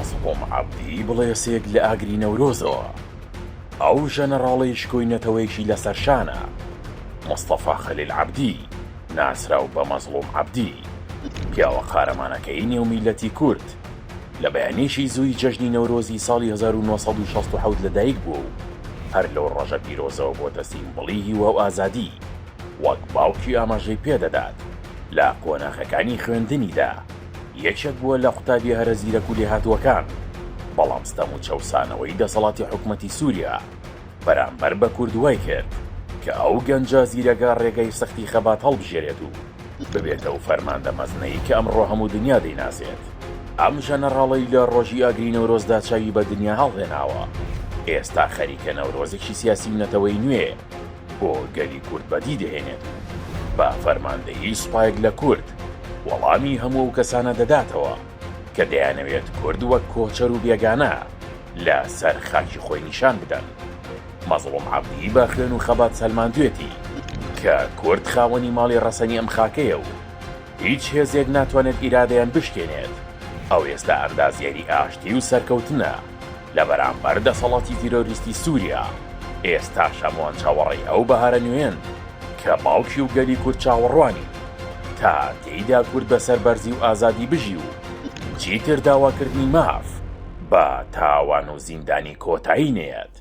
مەزڵوم عەبدی بڵێسێک لە ئاگری نەورۆزەوە. ئەو ژەنەڕاڵی شکۆینەتەوەیشی لەسەر شانە. مستەفا خەلیل عەبدی ناسراو بە مەزڵوم عەبدی، پیاوە قارەمانەکەی نێومیلەتی کورد. لە بەیانێکی زووی جەژنی نەورۆزی ساڵی 1967 لەدایک بوو و هەر لەو ڕۆژە پیرۆزەوە بۆتە سیمبڵی هیوا و ئازادی، وەک باوکی ئاماژەی پێدەدات لە کۆناخەکانی خوێندنیدا. یەکێک بووە لە قوتابی هەرە زیرەک و لێهاتووەکان، بەڵام ستەم و چەوسانەوەی دەسەڵاتی حکومەتی سووریا بەرامبەر بە کوردوای کرد کە ئەو گەنجە زیرەگە ڕێگەی سەختی خەبات هەڵبژێرێت و ببێتەوە فەرماندە مەزنەی کە ئەمڕۆ هەموو دنیا دەیناسێت. ئەم ژەنەڕاڵەی لە ڕۆژی ئاگری نەورۆزدا چاوی بە دنیا هەڵهێناوە. ئێستا خەریکە نەورۆزێکی سیاسی نەتەوەی نوێ بۆ گەلی کورد بەدی دەهێنێت، بە فەرماندەیی سوپایەک لە کورد وەڵامی هەموو ئەو کەسانە دەداتەوە کە دەیانەوێت کورد وەک کۆچەر و بێگانە لە سەر خاکی خۆی نیشان بدەن. مەزڵوم عەبدی بە خوێن و خەبات سەلماندوێتی کە کورد خاوەنی ماڵی ڕەسەنی ئەم خاکەیە و هیچ هێزێک ناتوانێت ئیرادەیان بشکێنێت. ئەو ئێستا ئەندازیاری ئاشتی و سەرکەوتنە لە بەرامبەر دەسەڵاتی تیرۆریستی سووریا. ئێستا شەموان چاوەڕێی ئەو بەهارە نوێن کە باوکی و گەلی کورد چاوەڕوانی تا تێیدا کورد بەسەر بەرزی و ئازادی بژی و چیتر داواکردنی ماف بە تاوان و زیندانی کۆتایی نێت.